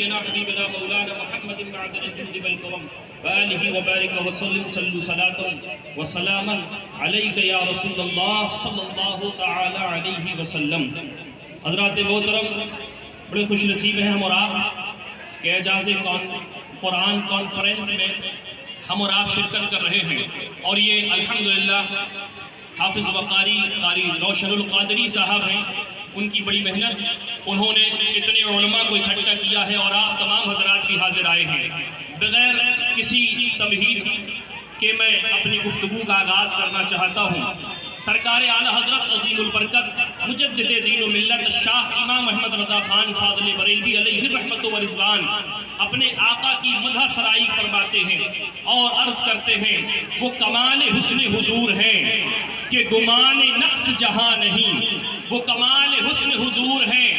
نبينا حبيبنا مولانا محمد معدن الجود والكرم وآله وبارك وسلم صلوا صلاة وسلاما عليك يا رسول الله صلی اللہ تعالی علیہ وسلم۔ حضرات محترم، بڑے خوش نصیب ہیں ہم اور آپ کہ اعجاز قرآن کانفرنس میں ہم اور آپ شرکت کر رہے ہیں، اور یہ الحمدللہ حافظ وقاری قاری روشن القادری صاحب ہیں، ان کی بڑی محنت، انہوں نے اتنے علماء کو اکٹھا کیا ہے اور آپ تمام حضرات بھی حاضر آئے ہیں۔ بغیر کسی تمہید کے میں اپنی گفتگو کا آغاز کرنا چاہتا ہوں۔ سرکار اعلی حضرت عظیم البرکت مجدد دین و ملت شاہ امام احمد رضا خان فاضل بریلوی علیہ الرحمت و رضوان اپنے آقا کی مدح سرائی فرماتے ہیں اور عرض کرتے ہیں، وہ کمال حسن حضور ہیں کہ گمان نقص جہاں نہیں، وہ کمال حسن حضور ہیں،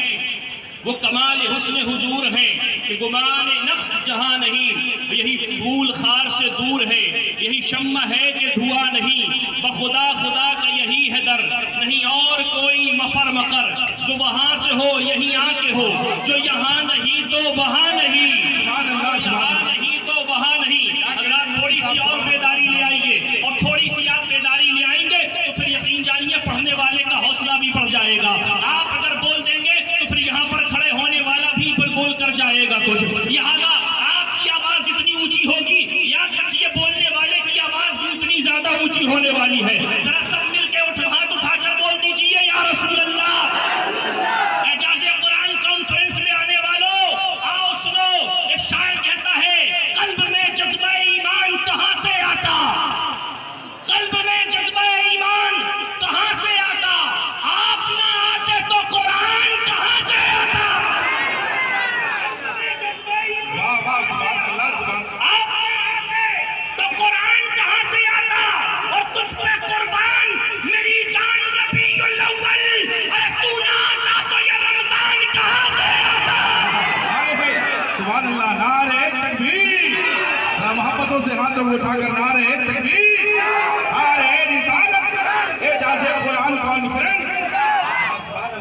وہ کمال حسن حضور ہیں کہ گمان نقص جہاں نہیں، یہی پھول خار سے دور ہے، یہی شمع ہے کہ دھواں نہیں، بخدا خدا کا یہی ہے در، نہیں اور کوئی مفر مقر، جو وہاں سے ہو یہی آ کے ہو، جو یہاں نہیں تو وہاں نہیں، یہاں نہیں تو وہاں نہیں۔ حضرات تھوڑی سی اور بیداری لے آئیے، اور تھوڑی سی آپ بیداری لے آئیں گے تو پھر یقین جانیے پڑھنے والے کا حوصلہ بھی بڑھ جائے گا۔ آپ اگر بول دیں گے تو پھر یہاں پر کھڑے ہونے والا بھی بول کر جائے گا کچھ۔ لہٰذا آپ کی آواز اتنی اونچی ہوگی، یاد رکھیے بولنے والے کی آواز بھی اتنی زیادہ اونچی ہونے والی ہے۔ ذرا سب مل کے ہاتھ اٹھا کر بول دیجئے یا رسول اللہ۔ اعجاز قرآن کانفرنس میں آنے والوں آؤ سنو، ایک شاعر کہتا ہے، قلب میں جذبہ ایمان کہاں سے آتا، قلب میں جذبہ ایمان کہاں سے آتا، آپ نہ آتے تو قرآن کہاں سے آتا، آپ نہ آتے تو قرآن کہاں سے آتا، اور تجھ پہ قربان میری جان ربیع الاول، ارے تو نہ آتا تو یہ رمضان کہاں سے آتا۔ سبحان اللہ، نعرہ تکبیر، محبتوں سے ہاتھوں کو اٹھا کر نعرہ تکبیر، نعرہ رسالت، اعجاز قرآن کانفرنس۔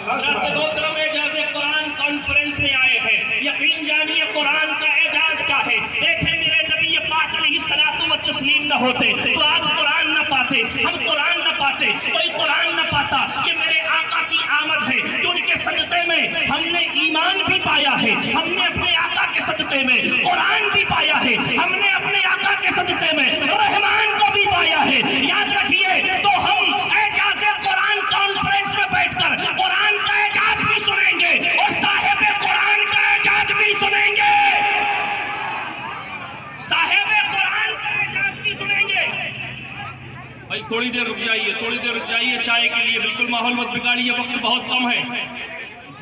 حضرت محترم اعجاز قرآن کانفرنس میں آئے ہیں، یقین جانیے قرآن کا اعجاز کیا ہے۔ دیکھیں میرے نبی پاک علیہ الصلوۃ والتسلیم نہ ہوتے تو آپ قرآن نہ پاتے، ہم قرآن نہ پاتے، کوئی قرآن نہ پاتا۔ یہ میرے آقا کی آمد ہے کہ ان کے صدقے میں ہم نے ایمان بھی پایا ہے، ہم نے اپنے آقا کے صدقے میں قرآن بھی پایا ہے، ہم نے اپنے آقا کے صدقے میں رحمان کو بھی پایا ہے۔ یاد رکھیے تو ہم اعجاز قرآن کانفرنس میں بیٹھ کر قرآن کا اعجاز بھی سنیں گے اور صاحب قرآن کا اعجاز بھی سنیں گے، صاحب قرآن کا اعجاز بھی سنیں گے۔ بھائی تھوڑی دیر رک جائیے، تھوڑی دیر رک جائیے چائے کے لیے، بالکل ماحول مت بگاڑیے، وقت بہت کم ہے،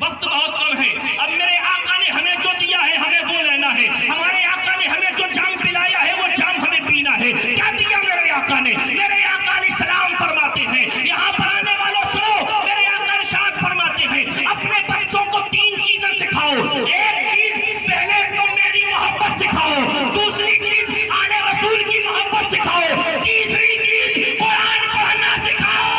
وقت بہت کم ہے۔ اب میرے آقا نے ہمیں جو دیا ہے ہمیں وہ لینا ہے، ہمارے آقا نے ہمیں جو جام پلایا ہے وہ جام ہمیں پینا ہے۔ کیا دیا میرے آقا نے؟ میرے آقا علیہ السلام فرماتے ہیں، یہاں پر آنے والوں سنو، میرے آقا ارشاد فرماتے ہیں، اپنے بچوں کو 3 چیزیں سکھاؤ۔ ایک چیز پہلے تو میری محبت سکھاؤ، دوسری چیز آل رسول کی محبت سکھاؤ، تیسری چیز قرآن پڑھنا سکھاؤ،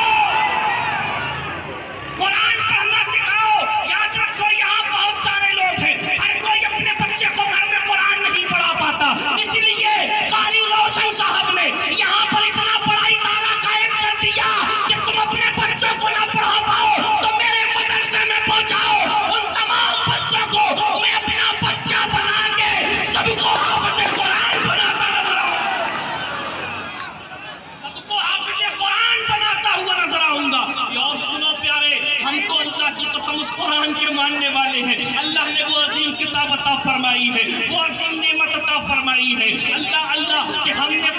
قرآن پڑھنا سکھاؤ۔ یاد رکھو یہاں بہت سارے لوگ ہیں، ہر کوئی اپنے بچے کو گھر میں قرآن نہیں پڑھا پاتا، اس لیے قاری روشن صاحب نے یہاں پر اتنا بڑا ادارہ قائم کر دیا کہ تم اپنے بچوں کو نہ پڑھا پاؤ تو میرے مدرسے میں پہنچاؤ، ان تمام بچوں کو میں اپنا بچہ بنا کے سب کو حافظ قرآن بناتا نظر آؤں گا۔ اور سنو پیارے، ہم تو اللہ کی قسم اس قرآن کے ماننے والے ہیں۔ اللہ نے وہ عظیم کتاب عطا فرمائی ہے، وہ عظیم نعمت عطا فرمائی ہے۔ اللہ کہ ہم نے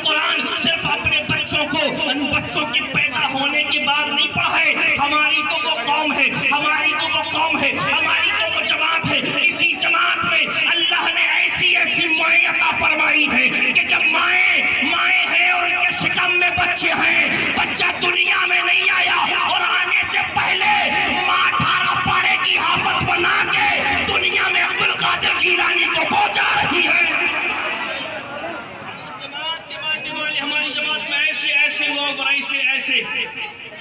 قرآن صرف اپنے بچوں کو، ان بچوں کے پیدا ہونے کے بعد نہیں پڑھا ہے۔ ہماری تو وہ قوم ہے، ہماری تو وہ قوم ہے، ہماری تو وہ جماعت ہے، اسی جماعت میں اللہ نے ایسی مائیں عطا فرمائی ہے کہ جب مائیں ہیں اور ان کے شکم میں بچے ہیں، بچہ دنیا میں نہیں آیا اور آنے سے پہلے ماں 18 پارے کی حافظ بنا کے دنیا میں عبد القادر جیلانی کو پہنچا رہی ہے۔ جماعت کے ماننے والے، ہماری جماعت میں ایسے لوگ اور ایسے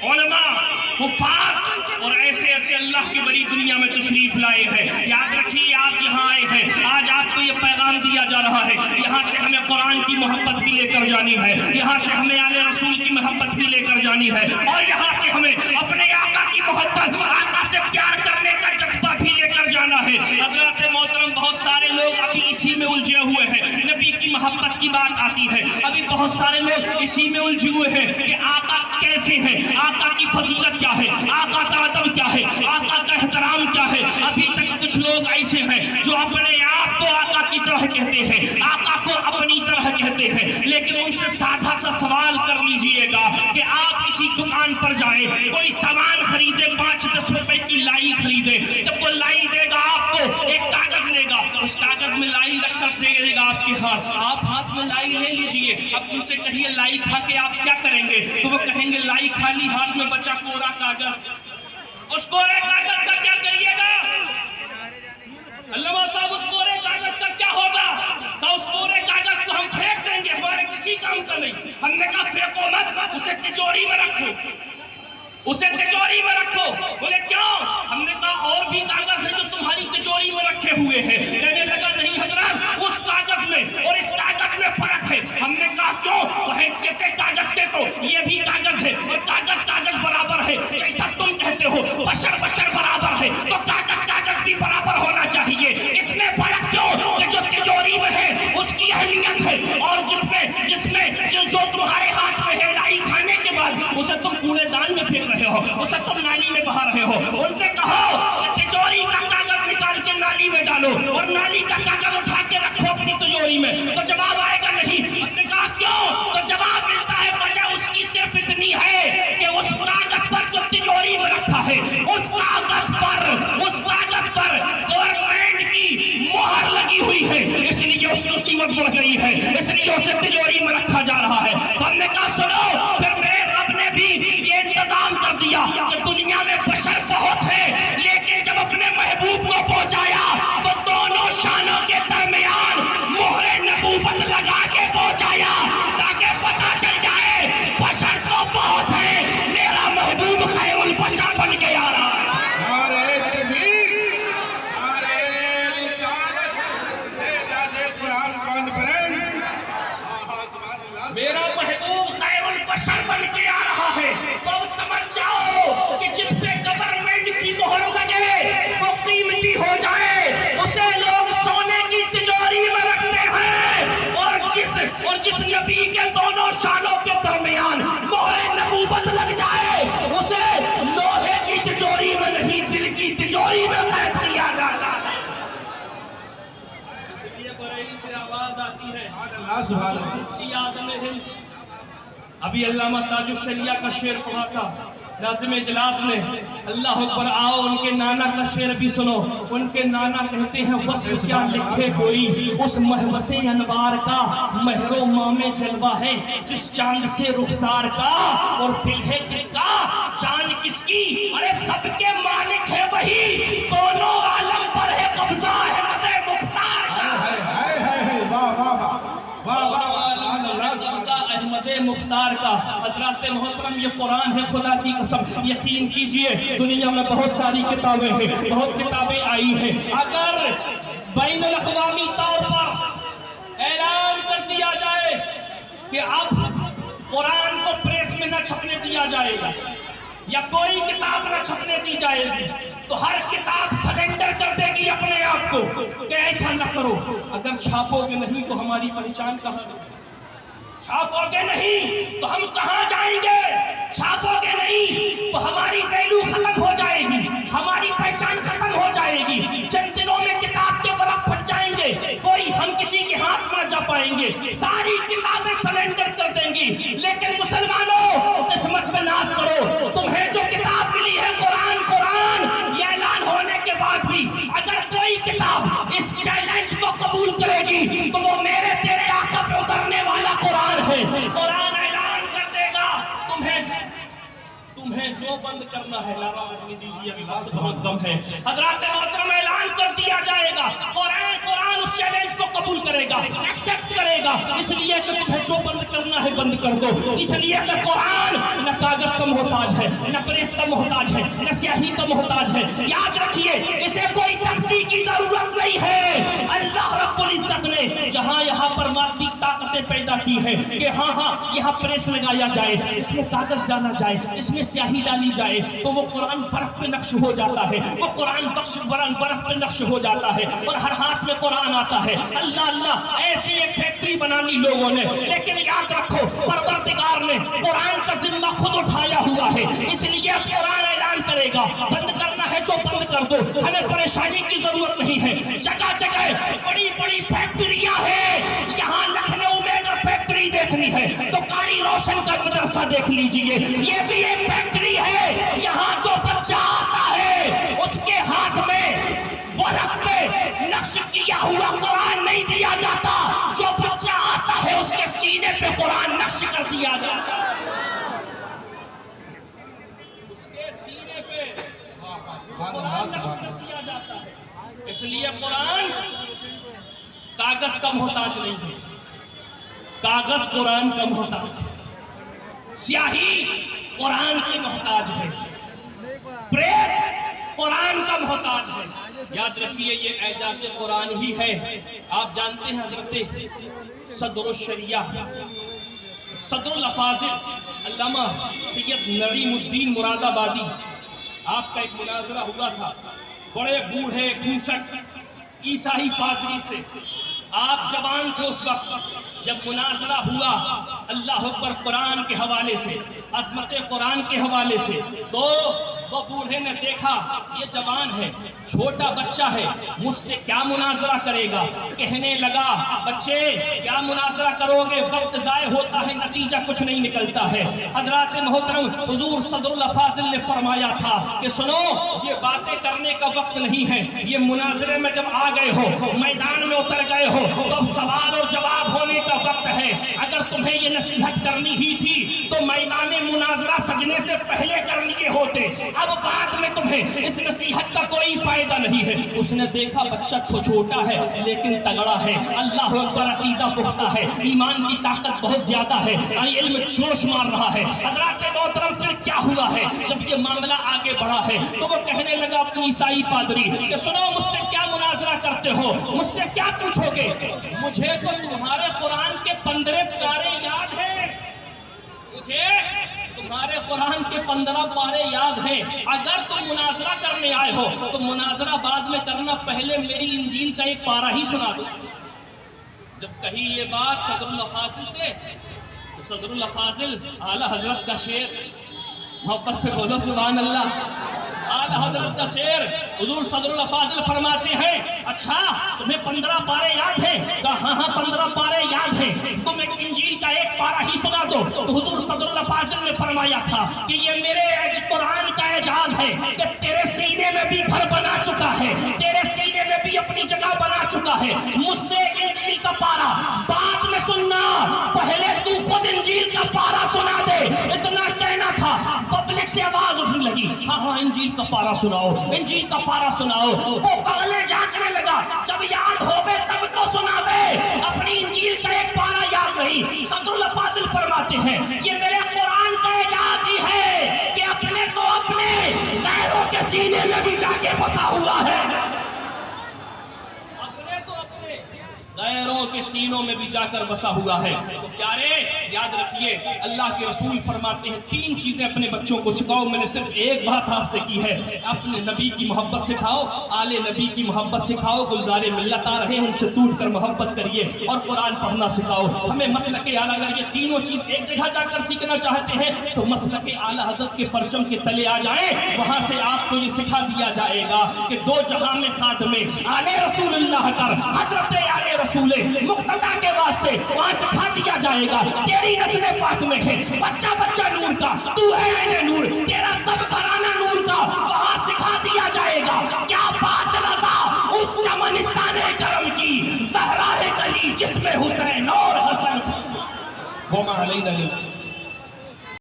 علماء، حفاظ اور ایسے ایسے اللہ کے ولی دنیا میں تشریف لائے ہیں. یاد رکھیے آپ یہاں آئے ہیں, آج آپ کو یہ پیغام دیا جا رہا ہے, یہاں سے ہمیں قرآن کی محبت بھی لے کر جانی ہے, یہاں سے ہمیں آل رسول کی محبت بھی لے کر جانی ہے, اور یہاں سے ہمیں اپنے آقا کی محبت, آقا سے پیار کرنے کا جذبہ بھی لے کر جانا ہے. حضرات محترم, بہت سارے لوگ ابھی اسی میں الجھے ہوئے ہیں. نبی کی محبت کی بات آتی ہے, ابھی بہت سارے لوگ اسی میں الجھے ہوئے ہیں کہ آقا کیسے ہیں, آقا کی فضیلت کیا ہے, آقا کا ادب کیا ہے, آقا کا احترام کیا ہے. ابھی تک کچھ لوگ ایسے ہیں جو اپنے آپ کو آقا کی طرح کہتے ہیں, آقا کو اپنی طرح کہتے ہیں, لیکن ان سے سادہ سا سوال کر لیجئے گا کہ آپ کسی دکان پر جائیں, کوئی سامان خریدے, 5-10 روپے کی لائی خریدے, جب وہ لائی دے گا آپ کو ایک کاغذ لے گا, اس کاغذ میں لائی رکھ کر دے گا آپ کے ہاتھ, آپ ہاتھ میں لائی لے لیجئے. اب ان سے کہیے لائی کھا کے آپ کیا کریں گے, تو وہ کہیں گے لائی کھا لی, ہاتھ میں بچا کورا کاغذ. اس کورے کاغذ کا کیا کریے گا علامہ صاحب, اس کورے کاغذ کا کیا ہوگا؟ تو اس کورے کاغذ کو ہم پھینک دیں گے, ہمارے کسی کام کا نہیں. ہم نے کہا پھینکو مت, اسے تجوری میں رکھو, اسے تجوری میں رکھو. بولے کیوں؟ ہم نے کہا اور بھی کاغذ ہیں جو تمہاری تجوری میں رکھے ہوئے ہیں. کہنے لگا نہیں حضرات, اس کاغذ میں اور اس کاغذ میں فرق ہے. ہم نے کہا کیوں؟ حیثیت کاغذ کے تو یہ بھی کاغذ ہے اور کاغذ کاغذ برابر ہے, جیسا تم کہتے ہو بشر بشر برابر ہے, تو کاغذ کاغذ بھی برابر ہونا چاہیے. اس میں فرق کیوں کہ جو تجوری میں ہے اس کی اہمیت ہے, اور جس میں جو تمہارے ہاتھ میں ہے لائی کھانے کے بعد اسے تم کوڑے دان میں پھینک رہے ہو, اسے تم نالی میں بہا رہے ہو. ان سے کہو کہ تجوری کا کاغذ نکال کے نالی میں ڈالو اور نالی کا کاغذ اٹھا کے رکھو اپنی تجوری میں, تو جواب آئے گا نہیں. ہم نے کہا کیوں؟ تو جواب ملتا ہے وجہ اس کی صرف اتنی ہے کہ اس کاغذ پر جو تجوری میں رکھا ہے, اس کاغذ پر گورنمنٹ کی مہر لگی ہوئی ہے, اس لیے اس کی قیمت بڑھ گئی ہے, اس لیے اسے تجوری میں رکھا جا رہا ہے. ہم نے کہا سنو, پھر میرے رب نے بھی یہ انتظام کر دیا کہ دنیا میں بشر بہت ہے, لیکن جب اپنے محبوب کو پہنچایا تو دونوں شانوں کے درمیان مہر نبوت لگا کے پہنچایا, تاکہ پتہ چل جائے بشر تو بہت ہے, میرا محبوب خیر البشر بن کے آ رہا ہے. میرا محبوب خیر البشر بن کے آ رہا ہے. تو اب سمجھ جاؤ کہ جس پہ گورنمنٹ کی مہر لگے وہ قیمتی ہو جائے, اسے لوگ سونے کی تجوری میں رکھتے ہیں, اور جس نبی کے دونوں شانوں کے درمیان مہر نبوت لگ جائے اسے لوہے کی تجوری میں نہیں, دل کی تجوری میں قید کیا جاتا ہے. اس لیے بریلی سے آواز آتی ہے, آدم ہند. ابھی علامہ تاج الشریعہ کا شعر پڑھا تھا ناظم اجلاس نے, اللہ اکبر. آؤ ان کے نانا کا شعر بھی سنو. ان کے نانا کہتے ہیں وصف کیا لکھے کوئی, اس محبت انوار کا مہر و مام جلوہ ہے, جس چاند سے رخسار کا, اور دل ہے کس کا جان کس کی, ارے سب کے مالک ہے وہی, دونوں عالم پر ہے قبضہ ہے مد مختار احمد مختار کا. حضرات محترم, یہ قرآن ہے خدا کی قسم, یقین کیجئے دنیا میں بہت ساری کتابیں ہیں, بہت کتابیں آئی ہیں. اگر بین الاقوامی طور پر اعلان کر دیا جائے کہ اب قرآن کو پریس میں نہ چھپنے دیا جائے گا یا کوئی کتاب نہ چھپنے دی جائے گی, تو ہر کتاب سرنڈر کر دے گی اپنے آپ کو کہ ایسا نہ کرو. اگر چھاپو گے نہیں تو ہماری پہچان کہاں گئی, چھاپو گے نہیں تو ہم کہاں جائیں گے, چھاپو گے نہیں تو ہماری ویلو ختم ہو جائے گی, ہماری پہچان ختم ہو جائے گی. چند دنوں میں کتاب کے برف پھٹ جائیں گے, کوئی ہم کسی کے ہاتھ نہ جا پائیں گے, ساری کتابیں سرنڈر کر دیں گی. لیکن مسلمانوں, قسمت میں ناز کرو, تمہیں جو کتاب ملی ہے قرآن, یہ اعلان ہونے کے بعد بھی اگر کوئی کتاب اس چیلنج کو قبول کرے گی تو وہ میرے تیرے آقا پہ اترنے والا قرآن ہے. قرآن اعلان کر دے گا تمہیں جو بند کرنا ہے. نعرہ رکھنے دیجیے, ابھی وقت بہت کم ہے. حضرات محترم, اعلان کر دیا جائے گا, قرآن اس چیلنج کو قبول کرے کرے گا، ایکسپٹ کرے گا، اس لیے کہ تمہیں جو بند کرنا ہے بند کر دو، اس لیے کہ قرآن نہ کاغذ کا محتاج ہے، نہ پریس کا محتاج ہے، نہ سیاہی کا محتاج ہے۔ یاد رکھیے اسے کوئی تختی کی ضرورت نہیں ہے۔ اللہ رب العزت نے جہاں یہاں پر مادی طاقتیں پیدا کی ہے کہ ہاں یہاں پریس لگایا جائے، اس میں کاغذ ڈالا جائے، اس میں سیاہی ڈالی جائے تو وہ قرآن برف پہ نقش ہو جاتا ہے، وہ قرآن برف پہ نقش ہو جاتا ہے اور ہر ہاتھ میں قرآن آتا ہے۔ اللہ اللہ ایسی ایک فیکٹری بنا لی لوگوں نے، لیکن یاد رکھو پروردگار نے قرآن کا ذمہ خود اٹھایا ہوا ہے، اس لیے اب قرآن اعلان کرے گا بند کرنا ہے جو بند کر دو، ہمیں پریشانی کی ضرورت نہیں ہے۔ جگہ جگہ بڑی بڑی فیکٹریاں ہیں، یہاں لکھنؤ میں اگر فیکٹری دیکھنی ہے تو قاری روشن کا مدرسہ دیکھ لیجئے، یہ بھی ایک فیکٹری ہے۔ یہاں جو بچہ آتا ہے اس کے ہاتھ میں ورق پہ نقش کیا ہوا قرآن نہیں دیا جاتا، جو بچہ آتا ہے اس کے سینے پہ قرآن نقش کر دیا جاتا ہے، اس کے سینے پہ قرآن نقش کر دیا جاتا ہے۔ اس لیے قرآن کاغذ کا محتاج نہیں ہے، کاغذ قرآن کا محتاج ہے، سیاہی قرآن کی محتاج ہے، پریس قرآن کا محتاج ہے۔ یاد رکھیے یہ اعجاز قرآن ہی ہے۔ آپ جانتے ہیں حضرت صدر الشریعہ صدر الافاضل علامہ سید نعیم الدین مراد آبادی، آپ کا ایک مناظرہ ہوا تھا بڑے بوڑھے گھوسٹ عیسائی پادری سے، آپ جوان تھے اس وقت جب مناظرہ ہوا، اللہ اکبر، قرآن کے حوالے سے، عظمت قرآن کے حوالے سے، تو وہ بوڑھے نے دیکھا یہ جوان ہے، چھوٹا بچہ ہے، مجھ سے کیا مناظرہ کرے گا؟ کہنے لگا بچے کیا مناظرہ کرو گے، وقت ضائع ہوتا ہے، نتیجہ کچھ نہیں نکلتا ہے۔ حضرات محترم حضور صدر الافاضل نے فرمایا تھا کہ سنو یہ باتیں کرنے کا وقت نہیں ہے، یہ مناظرے میں جب آ گئے ہو، میدان میں اتر گئے ہو تو اب سوال اور جواب ہونے کا وقت ہے۔ اگر تمہیں یہ نصیحت کرنی ہی تھی تو میدان مناظرہ سجنے سے پہلے کر لیے ہوتے، اب بعد میں تمہیں اس نصیحت کا کوئی فائدہ نہیں ہے۔ اس نے دیکھا بچہ تو چھوٹا ہے لیکن تگڑا ہے، اللہ اکبر، عقیدہ پختہ ہے، ایمان کی طاقت بہت زیادہ ہے، علم جوش مار رہا ہے۔ حضرات محترم پھر کیا ہوا ہے جب یہ معاملہ آگے بڑھا ہے تو وہ کہنے لگا اپنی عیسائی پادری کہ سنو مجھ سے کیا مناظرہ کرتے ہو، مجھ سے کیا پوچھو گے؟ مجھے تو تمہارے قرآن کے 15 پارے یاد ہیں، مجھے تمہارے قرآن کے 15 پارے یاد ہیں، اگر تم مناظرہ کرنے آئے ہو تو مناظرہ بعد میں کرنا، پہلے میری انجیل کا ایک پارہ ہی سنا دو۔ جب کہی یہ بات صدر الافاضل سے، تو صدر الافاضل اعلیٰ حضرت کا شعر، محبت سے بولو سبحان اللہ، اعلیٰ حضرت کا شعر، حضور صدر الافاضل فرماتے ہیں اچھا تمہیں 15 پارے یاد ہیں؟ کہا ہاں 15 پارے یاد ہیں، تم ایک انجیل کا ایک پارہ ہی سنا دو۔ تو حضور صدر الافاضل نے فرمایا تھا کہ یہ میرے قرآن کا اعجاز ہے کہ تیرے سینے میں بھی گھر بنا چکا ہے، تیرے سینے میں بھی اپنی جگہ بنا چکا ہے، مجھ سے انجیل کا پارہ بعد میں سننا، پہلے تو خود انجیل کا پارہ سنا دے۔ اتنا کہنا تھا، پبلک سے آواز اٹھنے لگی، ہاں انجیل کا پارہ سناؤ، انجیل کا پارہ سناؤ۔ وہ پہلے جاننے لگا جب یاد ہوگے تب تو سنا دے، اپنی انجیل کا ایک پارہ یاد نہیں۔ صدر الافاضل فرماتے ہیں یہ میرے قرآن کا اعجاز ہی ہے کہ اپنے تو اپنے غیروں کے سینے میں بھی جا کے بسا ہوا ہے، اپنے تو اپنے غیروں کے سینوں میں بھی جا کر بسا ہوا ہے۔ تو پیارے یاد رکھیے اللہ کے رسول فرماتے ہیں 3 چیزیں اپنے بچوں کو سکھاؤ۔ میں نے صرف ایک بات آپ سے کی ہے، اپنے نبی کی محبت سکھاؤ، آل نبی کی محبت سکھاؤ، گلزار ملت آ رہے ہیں ان سے ٹوٹ کر محبت کریے، اور قرآن پڑھنا سکھاؤ۔ ہمیں مسلک اعلیٰ، اگر یہ تینوں چیز ایک جگہ جا کر سیکھنا چاہتے ہیں تو مسلک اعلیٰ حضرت کے پرچم کے تلے آ جائیں، وہاں سے آپ کو یہ سکھا دیا جائے گا کہ 2 جہاں میں خادم آل رسول اللہ کر، حضرت آل رسول مقتدیٰ کے واسطے وہاں سکھا دیا جائے گا۔ تیری نسل پاک میں ہے بچہ بچہ نور کا، تو ہے عین نور، تیرا سب گھرانہ نور کا، وہاں سکھا دیا جائے گا۔ کیا بات رضا اس چمنستان کرم کی، زہرا گلی جس میں حسین اور حسن وما علینا